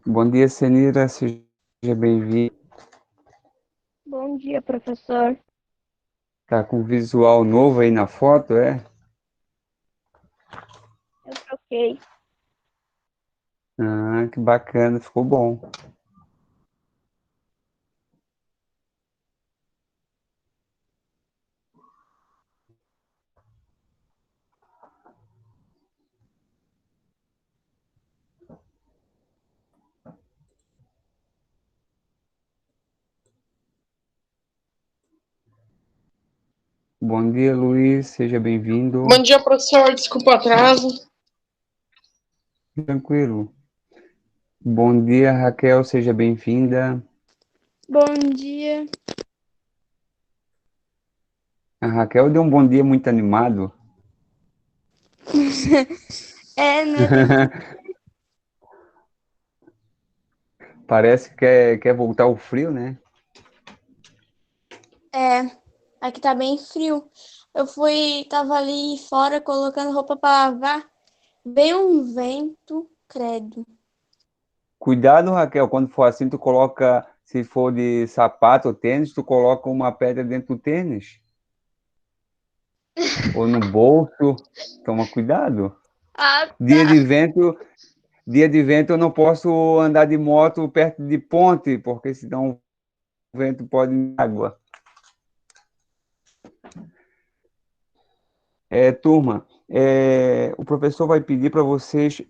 Bom dia, Senira, seja bem-vindo. Bom dia, professor. Tá com visual novo aí na foto, é? Eu troquei. Ah, que bacana, ficou bom. Bom dia, Luiz, seja bem-vindo. Bom dia, professor. Desculpa o atraso. Tranquilo. Bom dia, Raquel, seja bem-vinda. Bom dia. A Raquel deu um bom dia muito animado. É, né? Tem que... Parece que quer voltar ao frio, né? É, aqui tá bem frio. Tava ali fora colocando roupa pra lavar. Veio um vento, credo. Cuidado, Raquel, quando for assim, tu coloca, se for de sapato ou tênis, tu coloca uma pedra dentro do tênis. Ou no bolso. Toma cuidado. Ah, Dia tá. de vento, Dia de vento eu não posso andar de moto perto de ponte, porque senão o vento pode ir na água. Turma, o professor vai pedir para vocês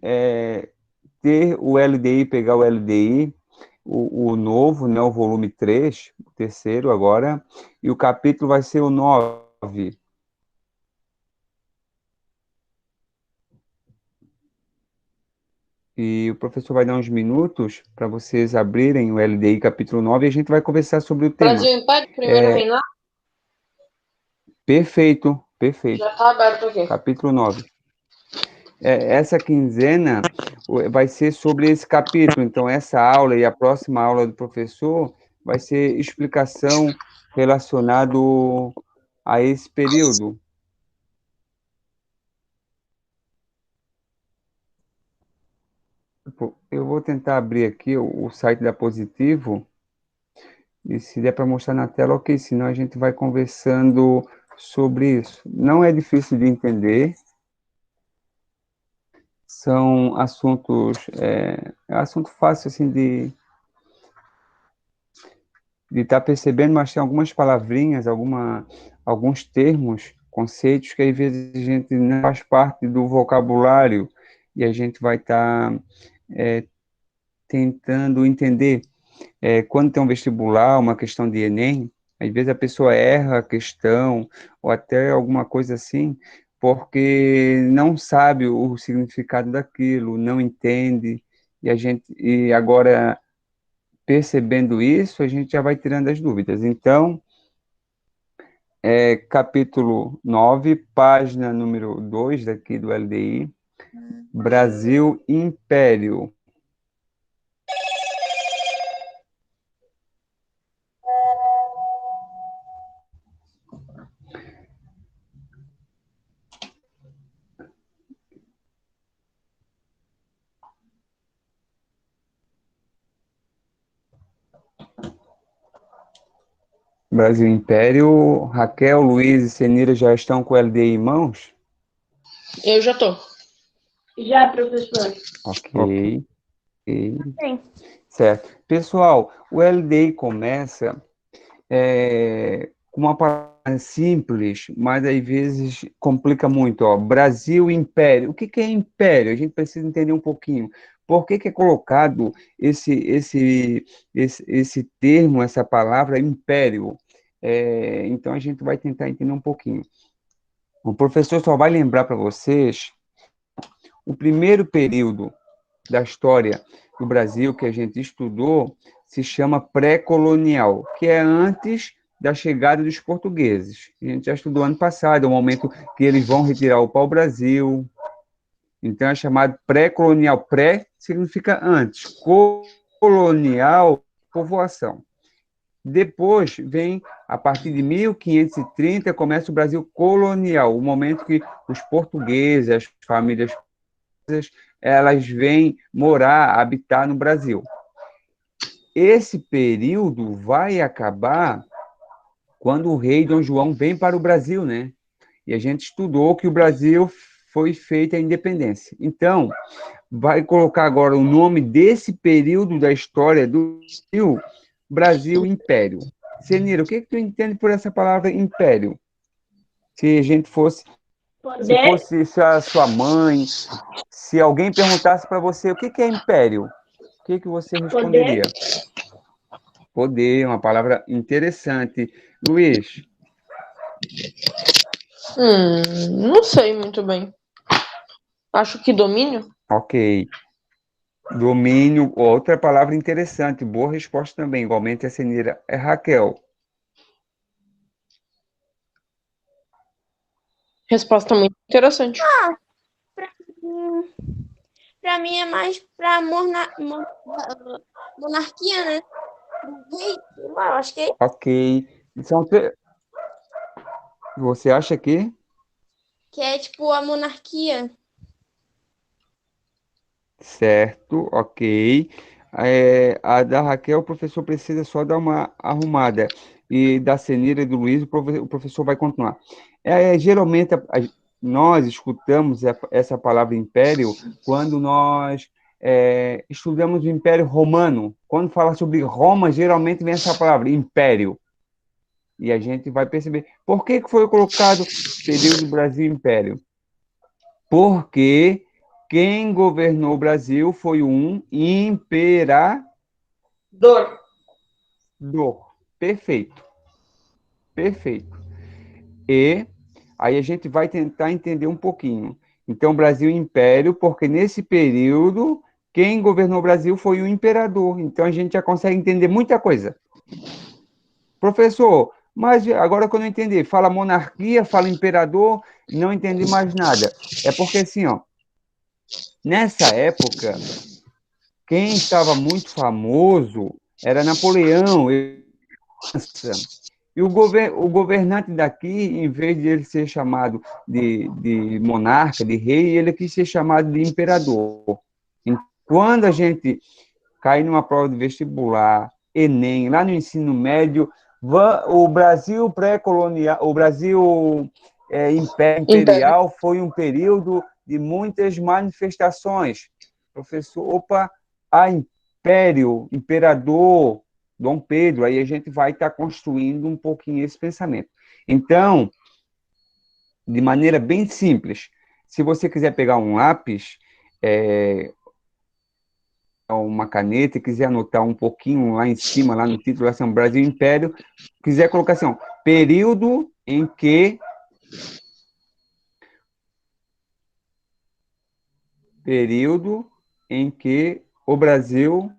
ter o LDI, pegar o LDI, o novo, né, o volume 3, o terceiro agora, e o capítulo vai ser o 9. E o professor vai dar uns minutos para vocês abrirem o LDI capítulo 9 e a gente vai conversar sobre o tema. Brasil empate, primeiro É, reinar. perfeito, perfeito. Já tá aberto aqui. Capítulo 9. Essa quinzena vai ser sobre esse capítulo. Então, essa aula e a próxima aula do professor vai ser explicação relacionado a esse período. Eu vou tentar abrir aqui o site da Positivo e se der para mostrar na tela, ok, senão a gente vai conversando sobre isso. Não é difícil de entender, são assuntos, assunto fácil assim de estar percebendo, mas tem algumas palavrinhas, alguns termos, conceitos que às vezes a gente não faz parte do vocabulário e a gente vai estar tentando entender. Quando tem um vestibular, uma questão de Enem, às vezes a pessoa erra a questão ou até alguma coisa assim, porque não sabe o significado daquilo, não entende, e agora percebendo isso, a gente já vai tirando as dúvidas. Então, capítulo 9, página número 2 daqui do LDI, Brasil Império. Brasil Império, Raquel, Luiz e Senira já estão com o LDI em mãos? Eu já tô. Já, professor. Ok, Ok. ok. Sim. Certo. Pessoal, o LDI começa com uma palavra simples, mas às vezes complica muito. Ó. Brasil Império. O que que é império? A gente precisa entender um pouquinho. Por que que é colocado esse termo, essa palavra império? Então a gente vai tentar entender um pouquinho. O professor só vai lembrar para vocês o primeiro período da história do Brasil que a gente estudou se chama pré-colonial, que é antes da chegada dos portugueses. A gente já estudou ano passado, é o momento que eles vão retirar o pau-brasil. Então é chamado pré-colonial. Pré significa antes, colonial, povoação. Depois vem, a partir de 1530, começa o Brasil colonial, o momento que os portugueses, as famílias, elas vêm morar, habitar no Brasil. Esse período vai acabar quando o rei Dom João vem para o Brasil, né? E a gente estudou que o Brasil foi feita a independência. Então, vai colocar agora o nome desse período da história do Brasil Império. Senira, o que tu entende por essa palavra império? Se a gente fosse, se a sua mãe, se alguém perguntasse para você o que é império, o que você responderia? Poder, uma palavra interessante. Luiz? Não sei muito bem. Acho que domínio? Ok. Domínio, outra palavra interessante. Boa resposta também. Igualmente a Senira é Raquel. Resposta muito interessante. Pra mim é mais pra monarquia, né? Do rei, eu acho que é. Ok. Você acha que? Que é tipo a monarquia. Certo, ok. A da Raquel, o professor precisa só dar uma arrumada. E da Senira e do Luiz, o professor vai continuar. Geralmente, nós escutamos essa palavra império quando nós estudamos o Império Romano. Quando fala sobre Roma, geralmente vem essa palavra, império. E a gente vai perceber. Por que foi colocado período Brasil Império? Porque quem governou o Brasil foi um imperador. Dor. Perfeito, perfeito. E aí a gente vai tentar entender um pouquinho. Então, Brasil Império, porque nesse período, quem governou o Brasil foi o imperador. Então, a gente já consegue entender muita coisa. Professor, mas agora que eu não entendi, fala monarquia, fala imperador, não entendi mais nada. É porque, assim, ó, nessa época, quem estava muito famoso era Napoleão. E o governante daqui, em vez de ele ser chamado de monarca, de rei, ele quis ser chamado de imperador. E quando a gente cai numa prova de vestibular, Enem, lá no ensino médio, o Brasil pré-colonial, o Brasil Império. imperial foi um período de muitas manifestações. Professor, opa, império, imperador, Dom Pedro, aí a gente vai estar construindo um pouquinho esse pensamento. Então, de maneira bem simples, se você quiser pegar um lápis, uma caneta e quiser anotar um pouquinho lá em cima, lá no título, assim, Brasil Império, quiser colocar assim, ó, período em que o Brasil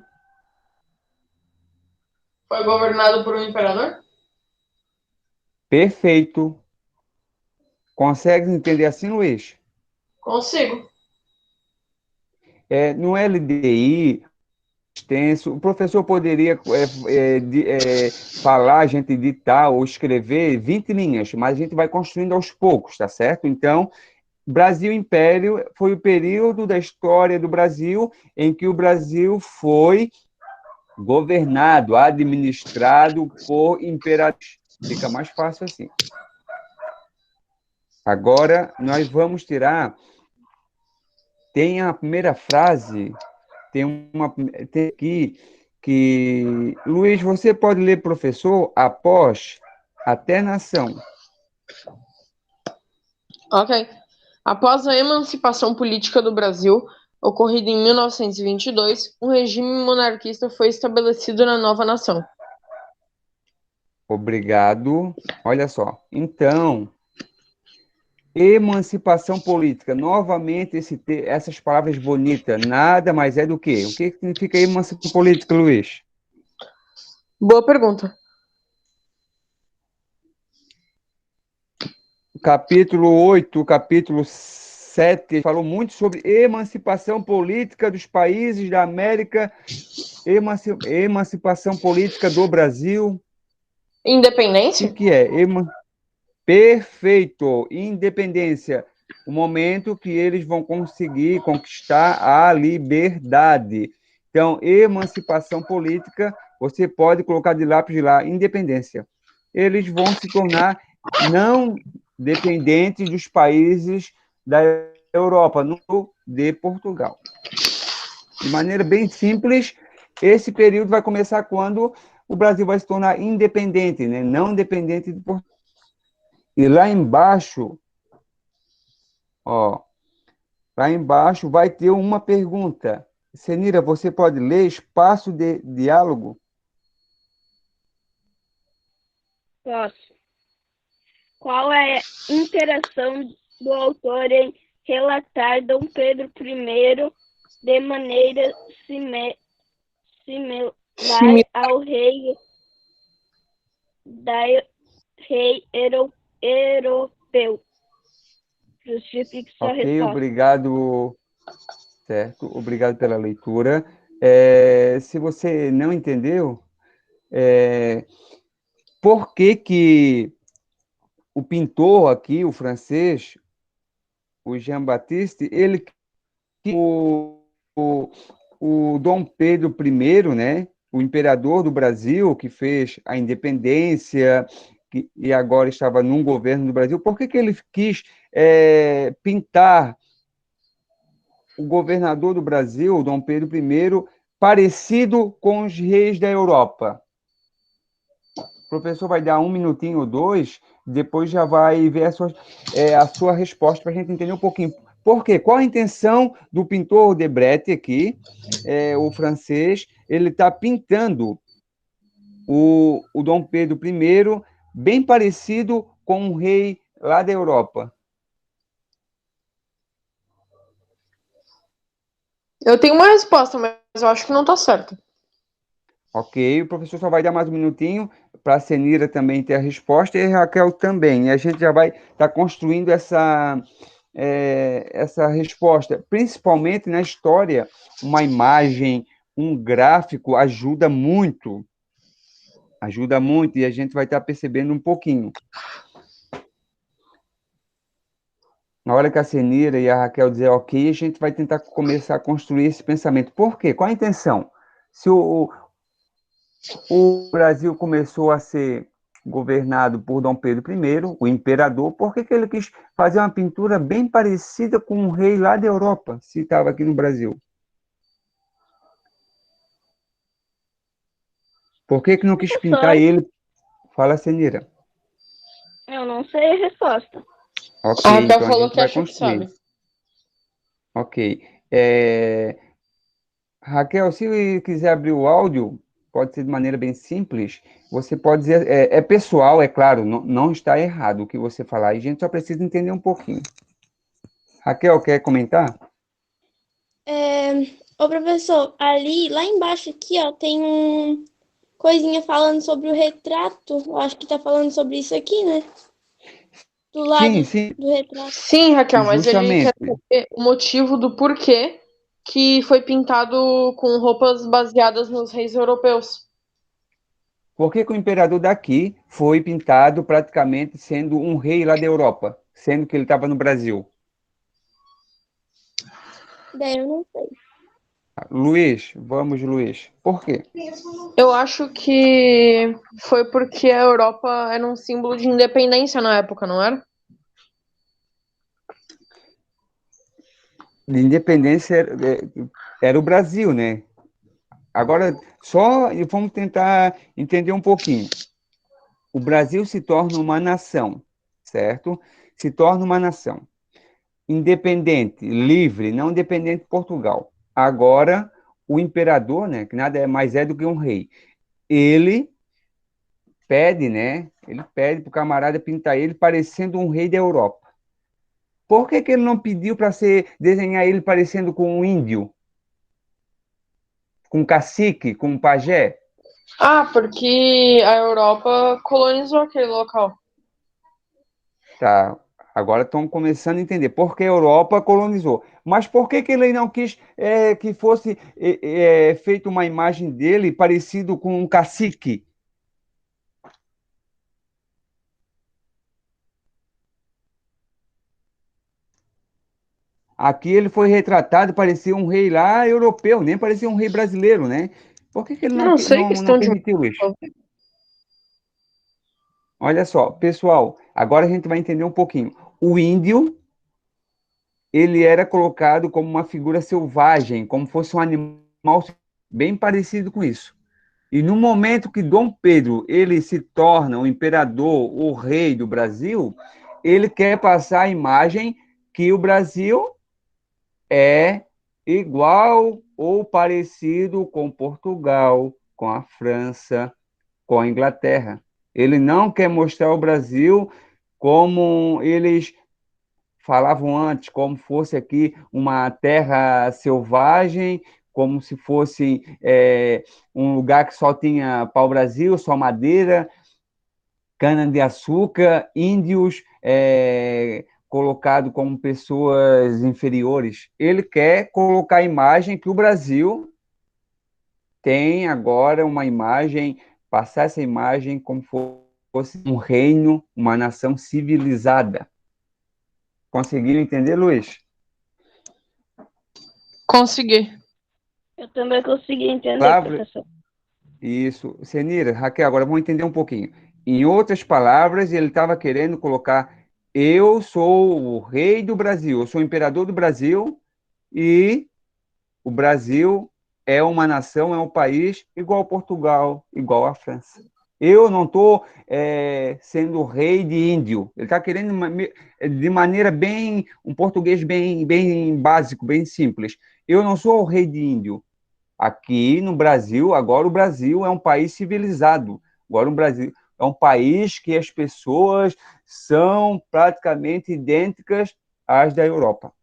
Foi governado por um imperador? perfeito. Consegue entender assim, Luiz? Consigo. No LDI, extenso, o professor poderia falar, a gente ditar ou escrever 20 linhas, mas a gente vai construindo aos poucos, tá certo? Então, Brasil Império foi o período da história do Brasil em que o Brasil foi governado, administrado por imperadores. Fica mais fácil assim. Agora, nós vamos tirar. Tem a primeira frase, tem aqui que. Luiz, você pode ler, professor, após até nação. Ok. Após a emancipação política do Brasil, ocorrida em 1922, um regime monarquista foi estabelecido na nova nação. Obrigado. Olha só. Então, emancipação política. Novamente, essas palavras bonitas. Nada mais é do que. O que significa emancipação política, Luiz? Boa pergunta. Capítulo 8, capítulo 7, falou muito sobre emancipação política dos países da América, emancipação política do Brasil. Independência? O que é? Perfeito! Independência. O momento que eles vão conseguir conquistar a liberdade. Então, emancipação política, você pode colocar de lápis lá, independência. Eles vão se tornar não dependentes dos países da Europa, de Portugal. De maneira bem simples, esse período vai começar quando o Brasil vai se tornar independente, né? Não dependente de Portugal. E lá embaixo, ó, lá embaixo vai ter uma pergunta. Senira, você pode ler espaço de diálogo? Posso. Qual é a interação do autor em relatar Dom Pedro I de maneira similar ao rei europeu? Justifique sua Ok, resposta. obrigado, certo? Obrigado pela leitura. Se você não entendeu, por que que o pintor aqui, o francês, o Jean-Baptiste, ele o, o Dom Pedro I, né, o imperador do Brasil, que fez a independência e agora estava num governo do Brasil, por que que ele quis pintar o governador do Brasil, Dom Pedro I, parecido com os reis da Europa? O professor vai dar um minutinho ou dois, depois já vai ver a sua resposta para a gente entender um pouquinho. Por quê? Qual a intenção do pintor Debretti aqui, o francês? Ele está pintando o Dom Pedro I bem parecido com um rei lá da Europa. Eu tenho uma resposta, mas eu acho que não tá certo. Ok, o professor só vai dar mais um minutinho para a Senira também ter a resposta e a Raquel também. E a gente já vai estar construindo essa resposta. Principalmente na história, uma imagem, um gráfico ajuda muito. Ajuda muito e a gente vai estar percebendo um pouquinho. Na hora que a Senira e a Raquel dizer ok, a gente vai tentar começar a construir esse pensamento. Por quê? Qual a intenção? Se o Brasil começou a ser governado por Dom Pedro I, o imperador, por que que ele quis fazer uma pintura bem parecida com um rei lá da Europa, se estava aqui no Brasil? Por que que não quis pintar Professor, ele? Fala, Senira. eu não sei a resposta. Ok, A Raquel então a falou gente que vai acha que construir. sabe. Ok. Raquel, se quiser abrir o áudio, pode ser de maneira bem simples. Você pode dizer, é pessoal, é claro, não está errado o que você falar, a gente só precisa entender um pouquinho. Raquel, quer comentar? Ô, professor, ali, lá embaixo aqui, ó, tem um coisinha falando sobre o retrato. Eu acho que tá falando sobre isso aqui, né? Do Sim, lado sim, do retrato. Sim, Raquel, mas ele quer justamente. saber o motivo do porquê que foi pintado com roupas baseadas nos reis europeus. Por que que o imperador daqui foi pintado praticamente sendo um rei lá da Europa, sendo que ele estava no Brasil? Daí eu não sei. Luiz, vamos, Luiz. Por quê? Eu acho que foi porque a Europa era um símbolo de independência na época, não era? De independência era o Brasil, né? Agora, vamos tentar entender um pouquinho. O Brasil se torna uma nação, certo? Se torna uma nação independente, livre, não dependente de Portugal. Agora, o imperador, né, que nada mais é do que um rei, ele pede, né? Ele pede para o camarada pintar ele parecendo um rei da Europa. Por que que ele não pediu para desenhar ele parecendo com um índio, com um cacique, com um pajé? Ah, porque a Europa colonizou aquele local. Tá, agora estão começando a entender por que a Europa colonizou. Mas por que que ele não quis que fosse feita uma imagem dele parecido com um cacique? Aqui ele foi retratado, parecia um rei lá europeu, nem parecia um rei brasileiro, né? Por que que ele Não sei, não questão de. permitiu isso? Olha só, pessoal, agora a gente vai entender um pouquinho. O índio, ele era colocado como uma figura selvagem, como fosse um animal bem parecido com isso. E no momento que Dom Pedro ele se torna o imperador, o rei do Brasil, ele quer passar a imagem que o Brasil é igual ou parecido com Portugal, com a França, com a Inglaterra. Ele não quer mostrar o Brasil como eles falavam antes, como fosse aqui uma terra selvagem, como se fosse um lugar que só tinha pau-brasil, só madeira, cana-de-açúcar, índios colocado como pessoas inferiores. Ele quer colocar a imagem que o Brasil tem agora uma imagem, passar essa imagem como fosse um reino, uma nação civilizada. Conseguiram entender, Luiz? Consegui. Eu também consegui entender, Palavra, professor. isso. Senira, Raquel, agora vamos entender um pouquinho. Em outras palavras, ele estava querendo colocar: eu sou o rei do Brasil, eu sou o imperador do Brasil, e o Brasil é uma nação, é um país igual a Portugal, igual a França. Eu não estou sendo rei de índio. Ele está querendo de maneira bem, um português bem básico, bem simples. Eu não sou o rei de índio. Aqui no Brasil, agora o Brasil é um país civilizado. Agora o Brasil é um país que as pessoas são praticamente idênticas às da Europa.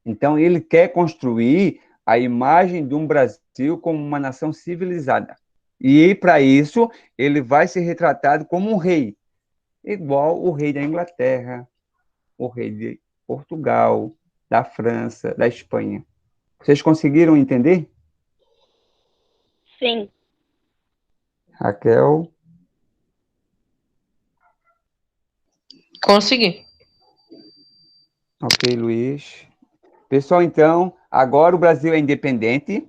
Então, ele quer construir a imagem de um Brasil como uma nação civilizada. E, para isso, ele vai ser retratado como um rei, igual o rei da Inglaterra, o rei de Portugal, da França, da Espanha. Vocês conseguiram entender? Sim. Raquel? Consegui. Ok, Luiz. Pessoal, então, agora o Brasil é independente,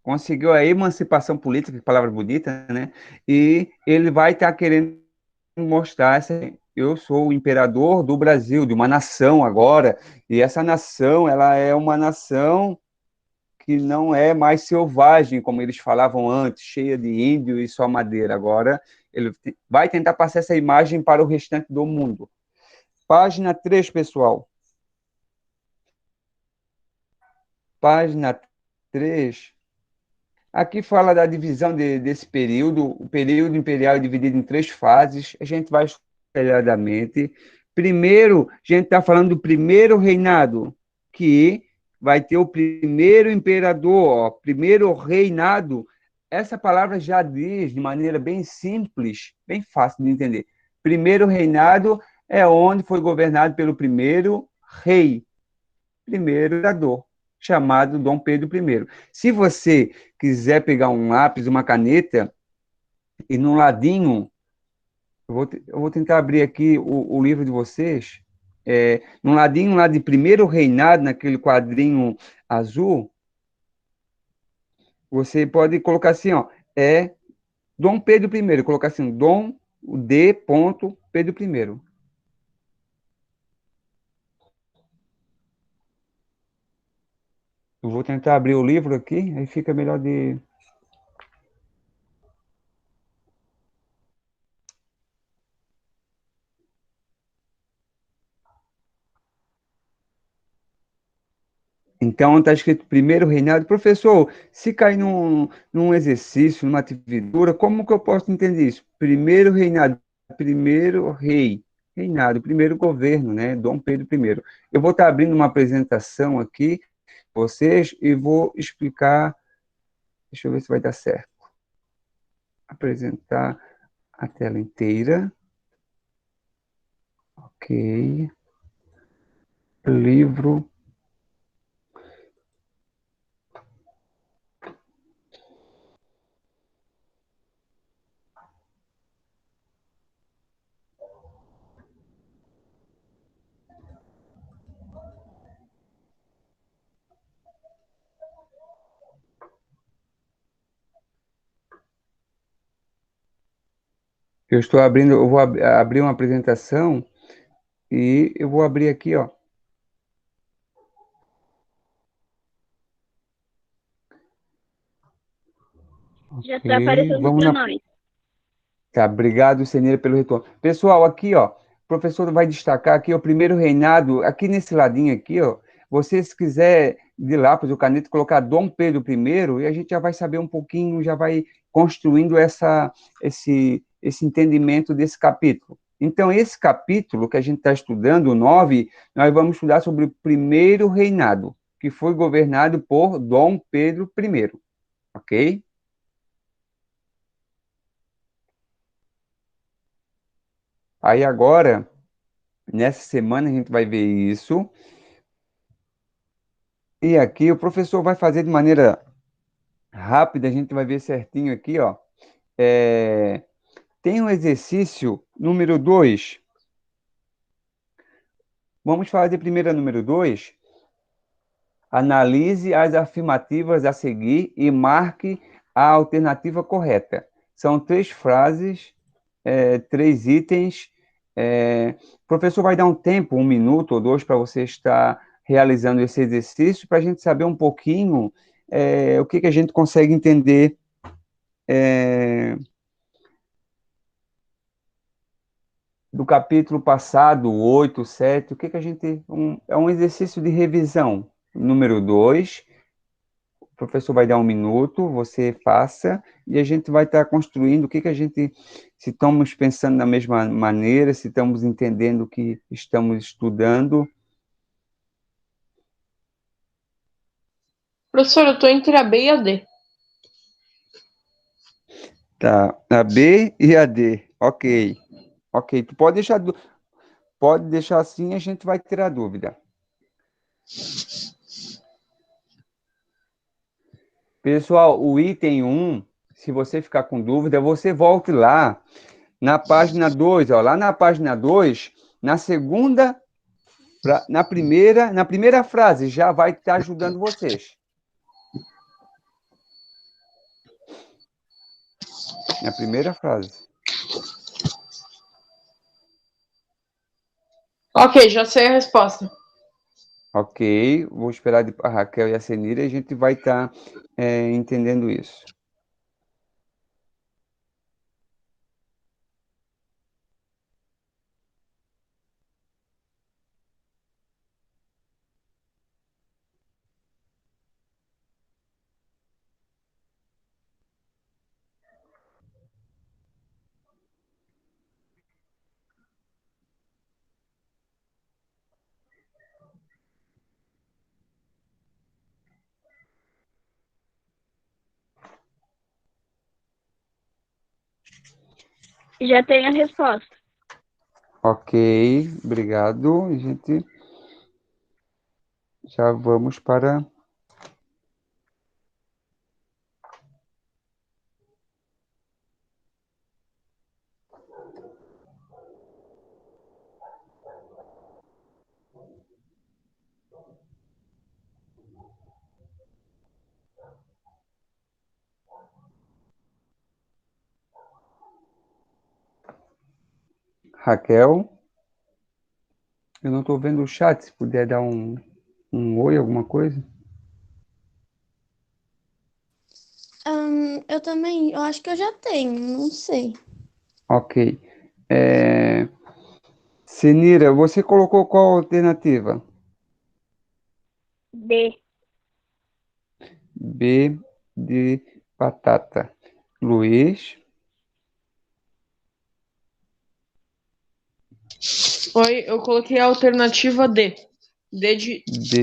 conseguiu a emancipação política, que palavra bonita, né? E ele vai estar querendo mostrar eu sou o imperador do Brasil, de uma nação agora, e essa nação, ela é uma nação que não é mais selvagem, como eles falavam antes, cheia de índio e só madeira. Agora, ele vai tentar passar essa imagem para o restante do mundo. Página 3, pessoal. Página 3. Aqui fala da divisão desse período. O período imperial é dividido em três fases. A gente vai estudar detalhadamente. Primeiro, a gente está falando do primeiro reinado, que vai ter o primeiro imperador, ó, primeiro reinado. Essa palavra já diz de maneira bem simples, bem fácil de entender. Primeiro reinado é onde foi governado pelo primeiro rei, primeiro imperador, chamado Dom Pedro I. Se você quiser pegar um lápis, uma caneta, e no ladinho, eu vou tentar abrir aqui o livro de vocês, no ladinho lá de primeiro reinado, naquele quadrinho azul, você pode colocar assim, ó, Dom Pedro I, colocar assim, Dom D. Pedro I. Eu vou tentar abrir o livro aqui, aí fica melhor de... Então, está escrito primeiro reinado. Professor, se cair num exercício, numa atividade, como que eu posso entender isso? Primeiro reinado, primeiro rei, reinado, primeiro governo, né? Dom Pedro I. Eu vou estar abrindo uma apresentação aqui, vocês, e vou explicar. Deixa eu ver se vai dar certo. Apresentar a tela inteira. Ok. Livro. Eu estou abrindo, eu vou abrir uma apresentação e eu vou abrir aqui, ó. Já tá Ok, aparecendo vamos para na. nós. Tá, obrigado, Senira, pelo retorno. Pessoal, aqui, ó, o professor vai destacar aqui o primeiro reinado, aqui nesse ladinho aqui, ó, você, se quiser, de lápis ou caneta, colocar Dom Pedro I, e a gente já vai saber um pouquinho, já vai construindo esse entendimento desse capítulo. Então, esse capítulo que a gente está estudando, o 9, nós vamos estudar sobre o primeiro reinado, que foi governado por Dom Pedro I, ok? Aí agora, nessa semana, a gente vai ver isso. E aqui o professor vai fazer de maneira rápida, a gente vai ver certinho aqui, ó. É, tem um exercício número 2. Vamos fazer primeiro a número 2. Analise as afirmativas a seguir e marque a alternativa correta. São 3 frases, 3 itens. O professor vai dar um tempo, 1 minuto ou 2, para você estar realizando esse exercício, para a gente saber um pouquinho o que a gente consegue entender do capítulo passado, 8, 7, o que a gente. É um exercício de revisão. Número 2, o professor vai dar 1 minuto, você faça, e a gente vai estar construindo o que a gente. Se estamos pensando da mesma maneira, se estamos entendendo o que estamos estudando. Professor, eu estou entre a B e a D. Tá, a B e a D. Ok. Ok, tu pode deixar assim, a gente vai ter a dúvida. Pessoal, o item 1, se você ficar com dúvida, você volte lá na página 2, ó, lá na página 2, na segunda, na primeira frase, já vai estar ajudando vocês. Na primeira frase. Ok, já sei a resposta. Ok, vou esperar a Raquel e a Senira e a gente vai estar entendendo isso. Já tem a resposta. Ok, obrigado. A gente já vamos para... Raquel, eu não estou vendo o chat, se puder dar um oi, alguma coisa. Eu também, eu acho que eu já tenho, não sei. Ok. Senira, você colocou qual alternativa? D. B de batata. Luiz, Oi, eu coloquei a alternativa D. D de, D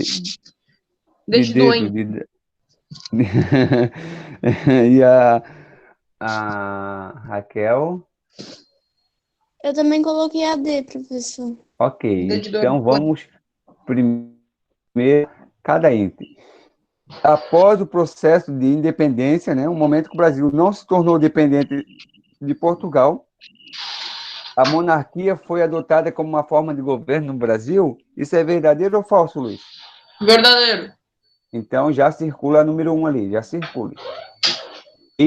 D de de dedo. doente. E a Raquel? Eu também coloquei a D, professor. Ok, D de então doente. vamos primeiro cada item. Após o processo de independência, né, um momento que o Brasil não se tornou dependente de Portugal, a monarquia foi adotada como uma forma de governo no Brasil. Isso é verdadeiro ou falso, Luiz? Verdadeiro. Então já circula a número 1 ali, já circula.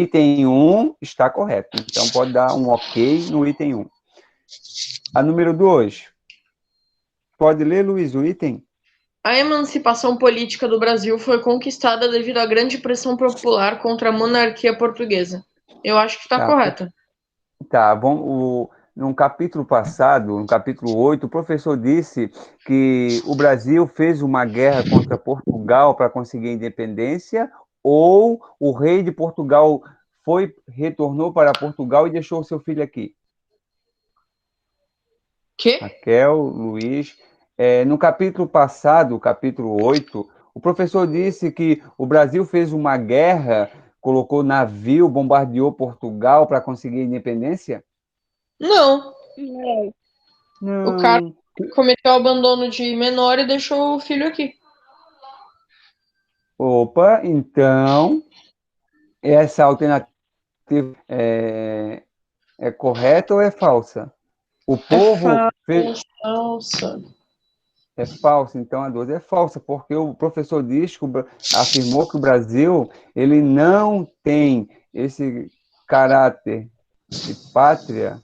Item 1 está correto. Então, pode dar um ok no item 1. A número 2. Pode ler, Luiz, o item? A emancipação política do Brasil foi conquistada devido à grande pressão popular contra a monarquia portuguesa. Eu acho que está Tá, correta. tá. No capítulo passado, no capítulo 8, o professor disse que o Brasil fez uma guerra contra Portugal para conseguir a independência, ou o rei de Portugal retornou para Portugal e deixou o seu filho aqui. Que? Raquel, Luiz. No capítulo passado, capítulo 8, o professor disse que o Brasil fez uma guerra, colocou navio, bombardeou Portugal para conseguir a independência? Não. Não. O cara Não. cometeu abandono de menor e deixou o filho aqui. Opa, então, essa alternativa é correta ou é falsa? O povo fez. Falsa. É falsa, então a 12 é falsa, porque o professor diz afirmou que o Brasil ele não tem esse caráter de pátria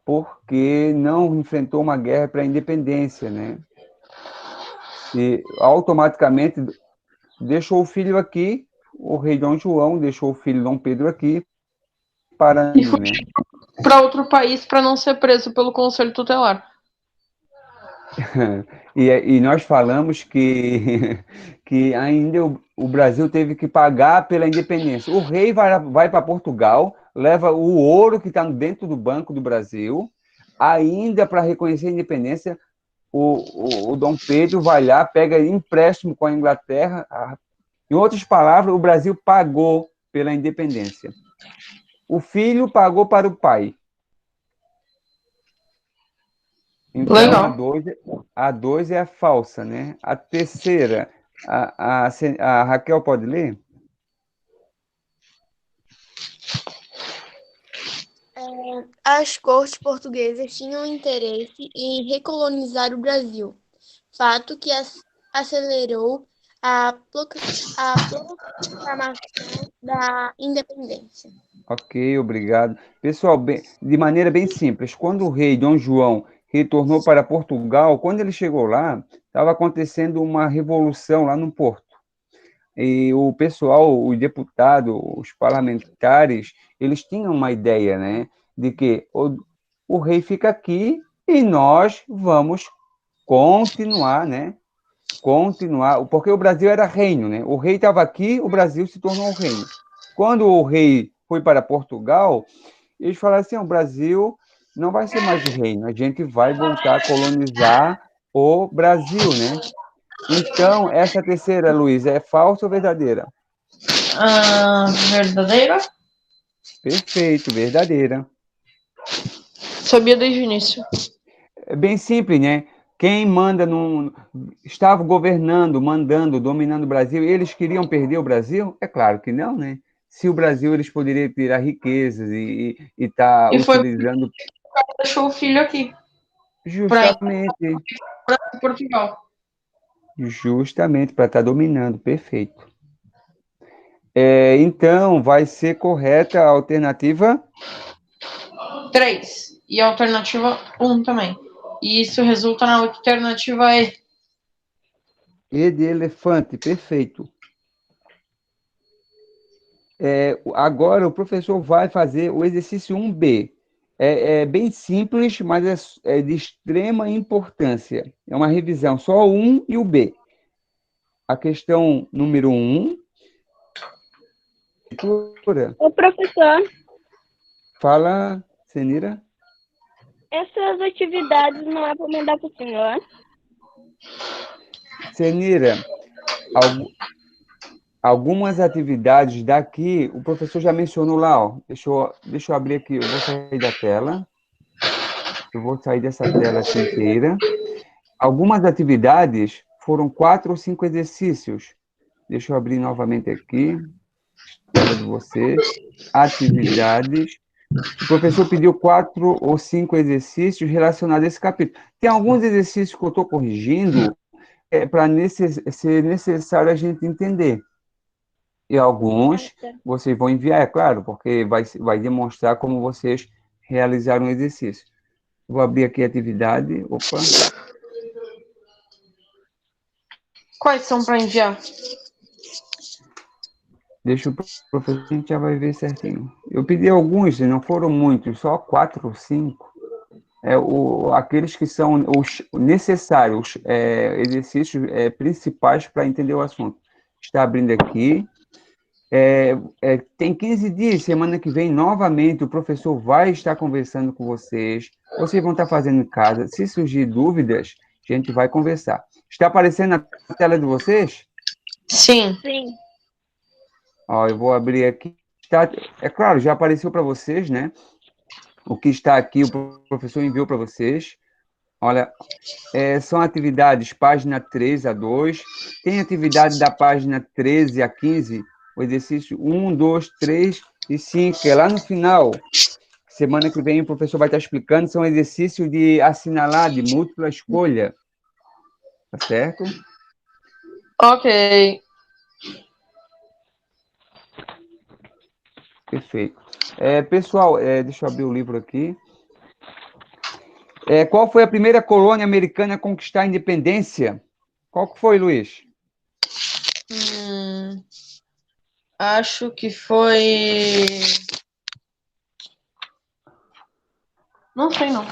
porque não enfrentou uma guerra para a independência, né? E automaticamente deixou o filho aqui, o rei Dom João deixou o filho Dom Pedro aqui, parando, né? Para outro país para não ser preso pelo Conselho Tutelar. E nós falamos que ainda o Brasil teve que pagar pela independência. O rei vai para Portugal, leva o ouro que está dentro do Banco do Brasil, ainda para reconhecer a independência, o Dom Pedro vai lá, pega empréstimo com a Inglaterra. Em outras palavras, o Brasil pagou pela independência. O filho pagou para o pai. Então, Legal. a 2 é a falsa, né? A terceira, a Raquel pode ler? As cortes portuguesas tinham interesse em recolonizar o Brasil, fato que acelerou a proclamação da independência. Ok, obrigado. Pessoal, de maneira bem simples, quando o rei Dom João retornou para Portugal, quando ele chegou lá, estava acontecendo uma revolução lá no Porto. E o pessoal, os deputados, os parlamentares, eles tinham uma ideia, né, de que o rei fica aqui e nós vamos continuar, né, porque o Brasil era reino, né, o rei estava aqui, o Brasil se tornou um reino. Quando o rei foi para Portugal, eles falaram assim, o Brasil não vai ser mais reino, a gente vai voltar a colonizar o Brasil, né? Então, essa terceira, Luiz, é falsa ou verdadeira? Verdadeira? Perfeito, verdadeira. Sabia desde o início. É bem simples, né? Quem estava governando, mandando, dominando o Brasil, eles queriam perder o Brasil? É claro que não, né? Se o Brasil eles poderiam tirar riquezas e estar E foi utilizando o cara que deixou o filho aqui. justamente Para Portugal. para estar dominando, perfeito. Então, vai ser correta a alternativa? 3. E a alternativa 1 também. E isso resulta na alternativa E. E de elefante, perfeito. Agora o professor vai fazer o exercício 1B. É bem simples, mas é de extrema importância. É uma revisão, só o 1 e o B. A questão número 1. Ô, professor, Fala, Senira. essas atividades não é para mandar para o senhor? Senira, algumas atividades daqui, o professor já mencionou lá, ó. Deixa eu abrir aqui, eu vou sair da tela. Eu vou sair dessa tela aqui inteira. Algumas atividades foram 4 ou 5 exercícios. Deixa eu abrir novamente aqui, tela de vocês. Atividades. O professor pediu 4 ou 5 exercícios relacionados a esse capítulo. Tem alguns exercícios que eu estou corrigindo para ser necessário a gente entender. E alguns Tá. vocês vão enviar, é claro, porque vai demonstrar como vocês realizaram o exercício. Vou abrir aqui a atividade. Opa, Quais são para enviar? deixa o professor, a gente já vai ver certinho. Eu pedi alguns, não foram muitos, só 4 ou 5. Aqueles que são os necessários, exercícios principais para entender o assunto. Está abrindo aqui. Tem 15 dias, semana que vem, novamente, o professor vai estar conversando com vocês. Vocês vão estar fazendo em casa. Se surgir dúvidas, a gente vai conversar. Está aparecendo na tela de vocês? Sim. Sim. Ó, eu vou abrir aqui. É claro, já apareceu para vocês, né? O que está aqui, o professor enviou para vocês. Olha, são atividades página 3 a 2. Tem atividade da página 13 a 15, o exercício 1, 2, 3 e 5, que é lá no final. Semana que vem o professor vai estar explicando, são exercícios de assinalar, de múltipla escolha. Tá certo? Ok. Perfeito. Pessoal, deixa eu abrir o livro aqui. Qual foi a primeira colônia americana a conquistar a independência? Qual que foi, Luiz? Acho que foi. Não sei, não.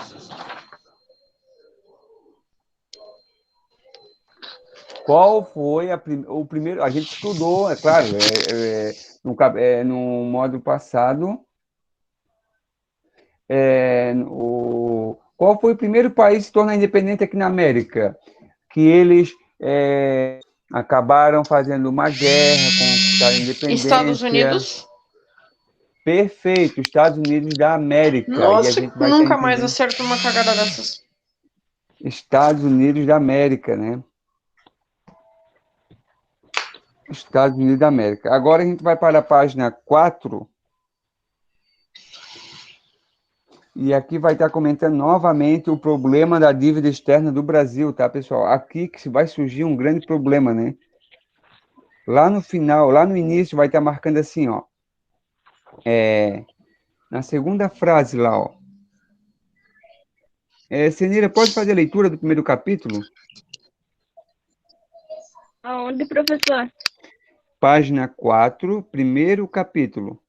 Qual foi o primeiro? A gente estudou, é claro, no módulo passado. Qual foi o primeiro país a se tornar independente aqui na América? Que eles acabaram fazendo uma guerra, conquistaram a independência. Estados Unidos? Perfeito, Estados Unidos da América. E a Nossa, gente vai nunca estar mais entendendo. acerto uma cagada dessas. Estados Unidos da América, né? Estados Unidos da América. Agora a gente vai para a página 4. E aqui vai estar comentando novamente o problema da dívida externa do Brasil, tá, pessoal? Aqui que vai surgir um grande problema, né? Lá no final, lá no início, vai estar marcando assim, ó. Na segunda frase lá, ó. Senira, pode fazer a leitura do primeiro capítulo? Aonde, professor? Página 4, primeiro capítulo.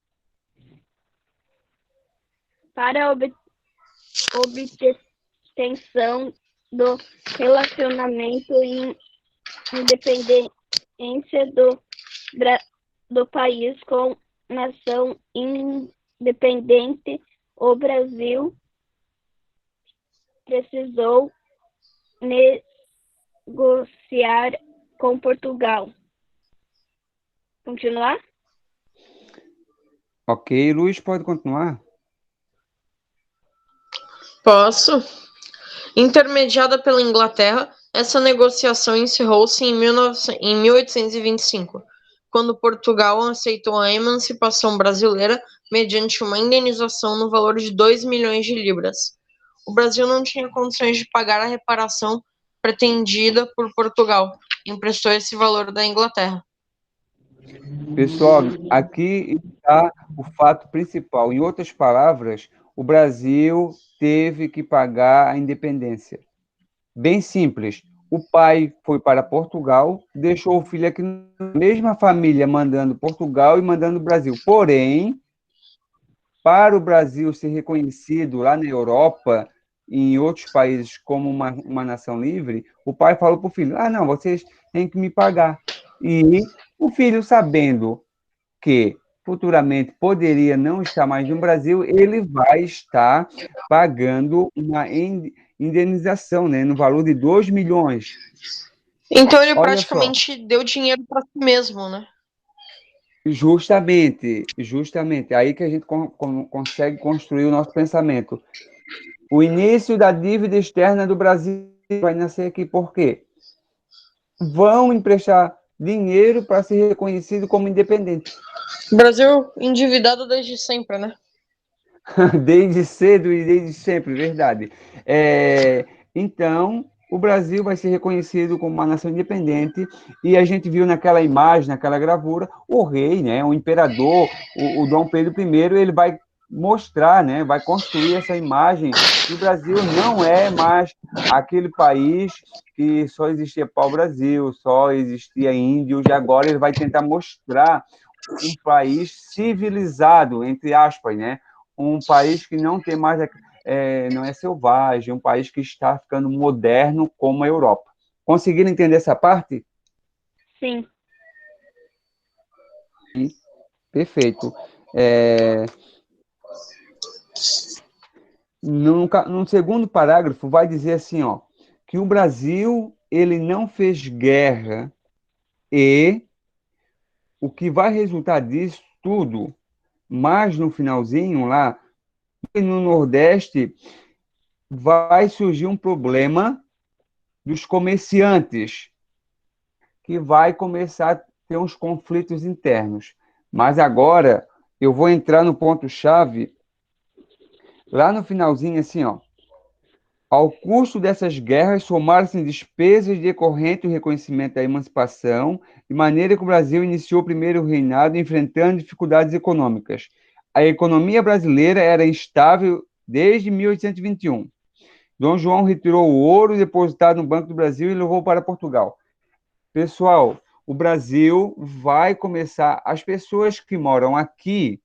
Para a obtenção do relacionamento e independência do país com nação independente, o Brasil precisou negociar com Portugal. Continuar? Ok, Luiz, pode continuar? Posso? Intermediada pela Inglaterra, essa negociação encerrou-se em 1825, quando Portugal aceitou a emancipação brasileira mediante uma indenização no valor de 2 milhões de libras. O Brasil não tinha condições de pagar a reparação pretendida por Portugal, emprestou esse valor da Inglaterra. Pessoal, aqui está o fato principal. Em outras palavras, o Brasil teve que pagar a independência. Bem simples. O pai foi para Portugal, deixou o filho aqui na mesma família, mandando Portugal e mandando Brasil. Porém, para o Brasil ser reconhecido lá na Europa e em outros países como uma nação livre, o pai falou para o filho: não, vocês têm que me pagar. E o filho, sabendo que futuramente poderia não estar mais no Brasil, ele vai estar pagando uma indenização, né, no valor de 2 milhões. Então ele Olha praticamente deu dinheiro para si mesmo, né? Justamente. Aí que a gente consegue construir o nosso pensamento. O início da dívida externa do Brasil vai nascer aqui. Por quê? Vão emprestar dinheiro para ser reconhecido como independente. Brasil endividado desde sempre, né? Desde cedo e desde sempre, verdade. Então, o Brasil vai ser reconhecido como uma nação independente, e a gente viu naquela imagem, naquela gravura, o rei, né, o imperador, o Dom Pedro I, ele vai mostrar, né, vai construir essa imagem que o Brasil não é mais aquele país que só existia pau-brasil, só existia índios, e agora ele vai tentar mostrar um país civilizado, entre aspas, né, um país que não tem mais não é selvagem, um país que está ficando moderno como a Europa. Conseguiram entender essa parte? Sim. Perfeito. No segundo parágrafo vai dizer assim, ó, que o Brasil ele não fez guerra e o que vai resultar disso tudo, mais no finalzinho lá, no Nordeste, vai surgir um problema dos comerciantes, que vai começar a ter uns conflitos internos. Mas agora eu vou entrar no ponto-chave, lá no finalzinho, assim, ó. Ao custo dessas guerras somaram-se despesas decorrentes do reconhecimento da emancipação, de maneira que o Brasil iniciou o primeiro reinado enfrentando dificuldades econômicas. A economia brasileira era instável desde 1821. Dom João retirou o ouro depositado no Banco do Brasil e levou para Portugal. Pessoal, o Brasil vai começar, as pessoas que moram aqui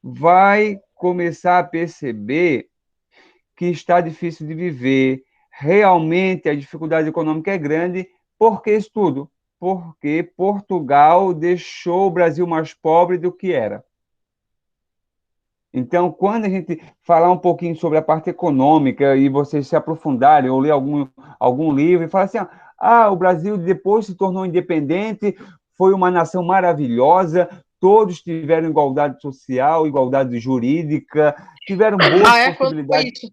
vai começar a perceber que está difícil de viver. Realmente a dificuldade econômica é grande. Por que isso tudo? Porque Portugal deixou o Brasil mais pobre do que era. Então, quando a gente falar um pouquinho sobre a parte econômica e vocês se aprofundarem ou ler algum livro e falar assim, o Brasil depois se tornou independente, foi uma nação maravilhosa, todos tiveram igualdade social, igualdade jurídica, tiveram boas Quando foi possibilidades. isso?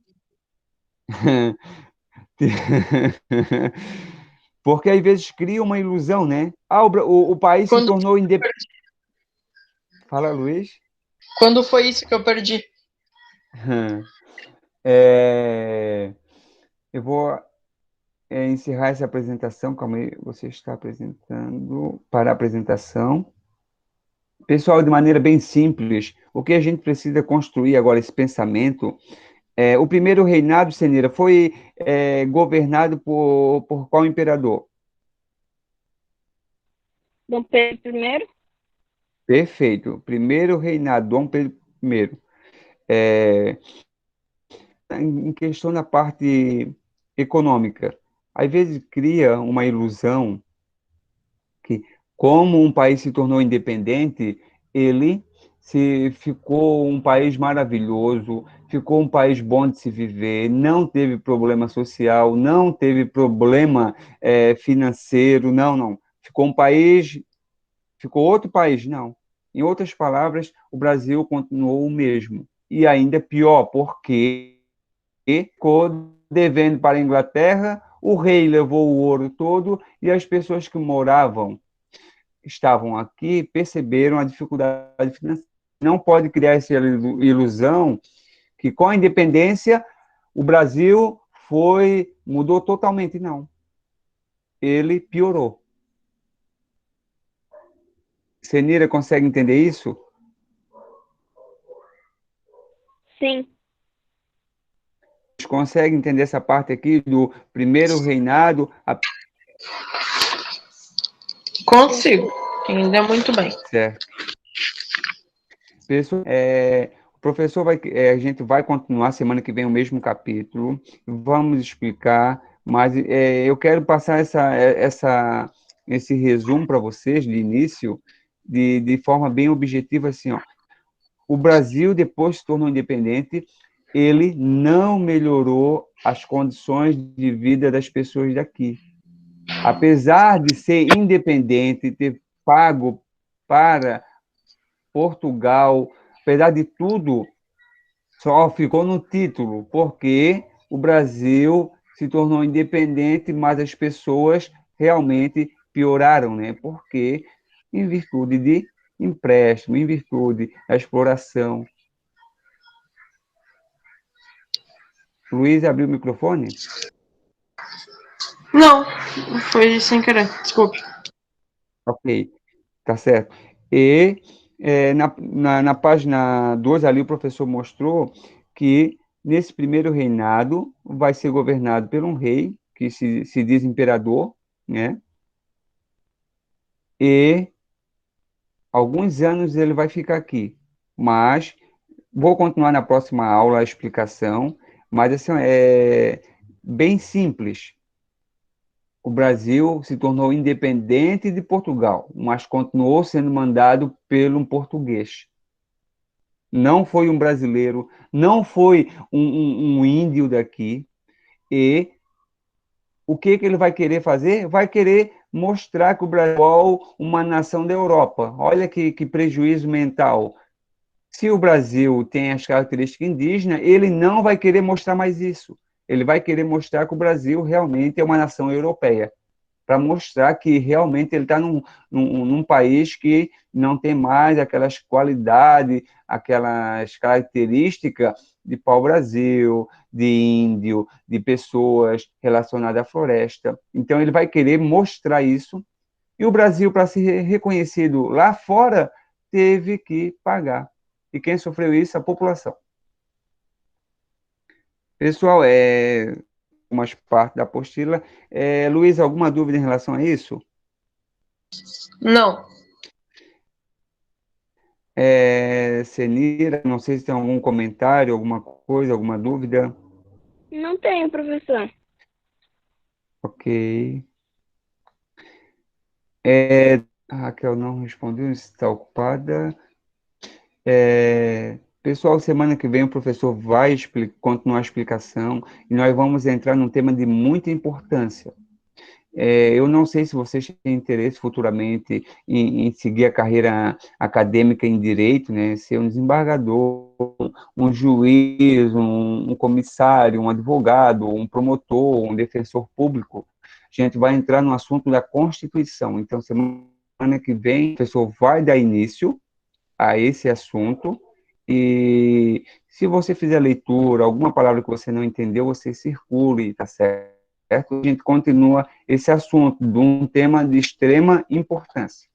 Porque às vezes cria uma ilusão, né? O país se Quando, tornou independente. Fala, Luiz. quando foi isso que eu perdi? Eu vou encerrar essa apresentação. Calma aí, você está apresentando para a apresentação. Pessoal, de maneira bem simples, o que a gente precisa construir agora, esse pensamento, o primeiro reinado, Senira, foi governado por qual imperador? Dom Pedro I? Perfeito. Primeiro reinado, Dom Pedro I. Em questão da parte econômica, às vezes cria uma ilusão que, como um país se tornou independente, ele se ficou um país maravilhoso, ficou um país bom de se viver, não teve problema social, não teve problema financeiro, não. Ficou outro país, não. Em outras palavras, o Brasil continuou o mesmo. E ainda pior, porque ficou devendo para a Inglaterra, o rei levou o ouro todo e as pessoas que estavam aqui, perceberam a dificuldade financeira. Não pode criar essa ilusão que com a independência o Brasil mudou totalmente, não. Ele piorou. Senira consegue entender isso? Sim. Consegue entender essa parte aqui do primeiro reinado? Consigo. Entender muito bem. Certo. Pessoal, o professor a gente vai continuar semana que vem o mesmo capítulo, vamos explicar, mas eu quero passar esse resumo para vocês de início, de forma bem objetiva, assim, ó. O Brasil, depois se tornou independente, ele não melhorou as condições de vida das pessoas daqui. Apesar de ser independente, ter pago para Portugal, apesar de tudo, só ficou no título, porque o Brasil se tornou independente, mas as pessoas realmente pioraram, né? Porque em virtude de empréstimo, em virtude da exploração. Luiz abriu o microfone? Não, foi sem querer, desculpe. Ok, tá certo. E na página 2 ali o professor mostrou que nesse primeiro reinado vai ser governado por um rei, que se diz imperador, né? E alguns anos ele vai ficar aqui. Mas vou continuar na próxima aula a explicação, mas assim, é bem simples. O Brasil se tornou independente de Portugal, mas continuou sendo mandado pelo um português. Não foi um brasileiro, não foi um índio daqui. E o que ele vai querer fazer? Vai querer mostrar que o Brasil é uma nação da Europa. Olha que prejuízo mental. Se o Brasil tem as características indígenas, ele não vai querer mostrar mais isso. Ele vai querer mostrar que o Brasil realmente é uma nação europeia, para mostrar que realmente ele está num país que não tem mais aquelas qualidades, aquelas características de pau-brasil, de índio, de pessoas relacionadas à floresta. Então, ele vai querer mostrar isso. E o Brasil, para ser reconhecido lá fora, teve que pagar. E quem sofreu isso? A população. Pessoal, umas partes da apostila. Luiz, alguma dúvida em relação a isso? Não. Senira, não sei se tem algum comentário, alguma coisa, alguma dúvida. Não tenho, professor. Ok. A Raquel não respondeu, está ocupada. Pessoal, semana que vem o professor vai continuar a explicação e nós vamos entrar num tema de muita importância. Eu não sei se vocês têm interesse futuramente em seguir a carreira acadêmica em direito, né? Ser um desembargador, um juiz, um comissário, um advogado, um promotor, um defensor público. A gente vai entrar no assunto da Constituição. Então, semana que vem, o professor vai dar início a esse assunto. E se você fizer leitura, alguma palavra que você não entendeu, você circule, tá certo? A gente continua esse assunto de um tema de extrema importância.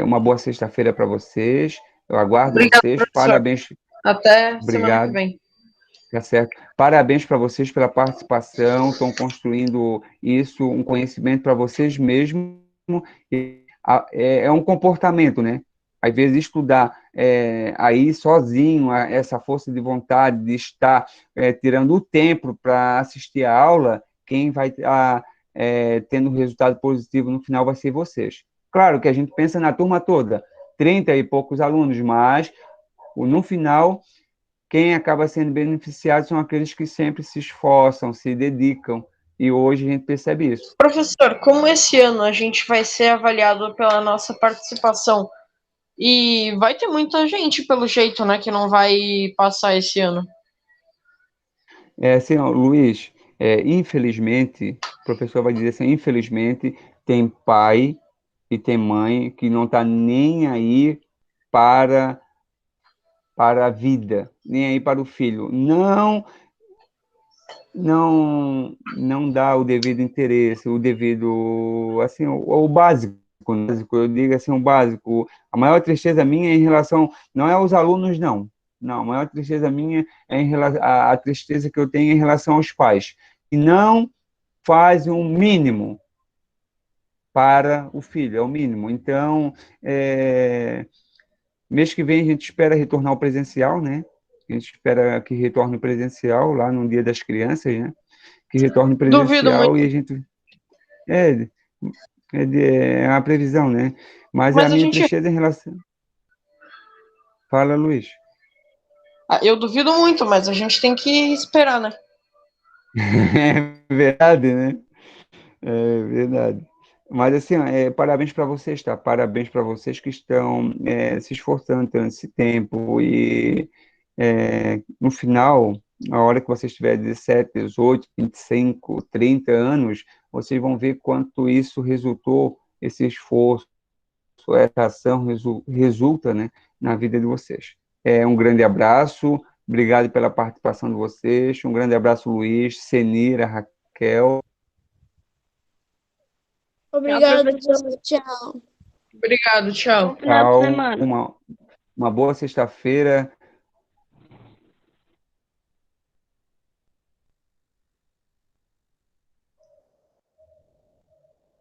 Uma boa sexta-feira para vocês. Eu aguardo Obrigado, vocês. professor. Parabéns. Até semana que Obrigado. vem. Tá certo. Parabéns para vocês pela participação. Estão construindo isso, um conhecimento para vocês mesmos. É um comportamento, né? Às vezes estudar aí sozinho, essa força de vontade de estar tirando o tempo para assistir a aula, quem vai estar tendo resultado positivo no final vai ser vocês. Claro que a gente pensa na turma toda, 30 e poucos alunos, mas no final quem acaba sendo beneficiado são aqueles que sempre se esforçam, se dedicam, e hoje a gente percebe isso. Professor, como esse ano a gente vai ser avaliado pela nossa participação e vai ter muita gente, pelo jeito, né, que não vai passar esse ano. Assim, ó, Luiz, infelizmente, o professor vai dizer assim, infelizmente, tem pai e tem mãe que não está nem aí para, para a vida, nem aí para o filho. Não dá o devido interesse, o devido, assim, o básico, né? Eu digo assim, o básico. A maior tristeza minha é em relação, não é aos alunos, não. Não, a maior tristeza minha é em relação, a tristeza que eu tenho em relação aos pais, que não fazem o mínimo para o filho, é o mínimo. Então, mês que vem a gente espera retornar ao presencial, né? A gente espera que retorne o presencial lá no Dia das Crianças, né? Que retorne Duvido muito. presencial e a gente. É, é a previsão, né? Mas a Mas a minha gente. tristeza em relação. Fala, Luiz. Eu duvido muito, mas a gente tem que esperar, né? É verdade, né? É verdade. Mas assim, ó, parabéns para vocês, tá? Parabéns para vocês que estão se esforçando tanto esse tempo e no final, a hora que vocês tiverem 17, 18, 25, 30 anos, vocês vão ver quanto isso resultou, esse esforço, essa ação resulta, né, na vida de vocês. Um grande abraço, obrigado pela participação de vocês, um grande abraço, Luiz, Senira, Raquel. Raquel. Obrigada, professor. professor. Tchau. Obrigado, tchau. Bom final de Tchau. semana. Uma boa sexta-feira.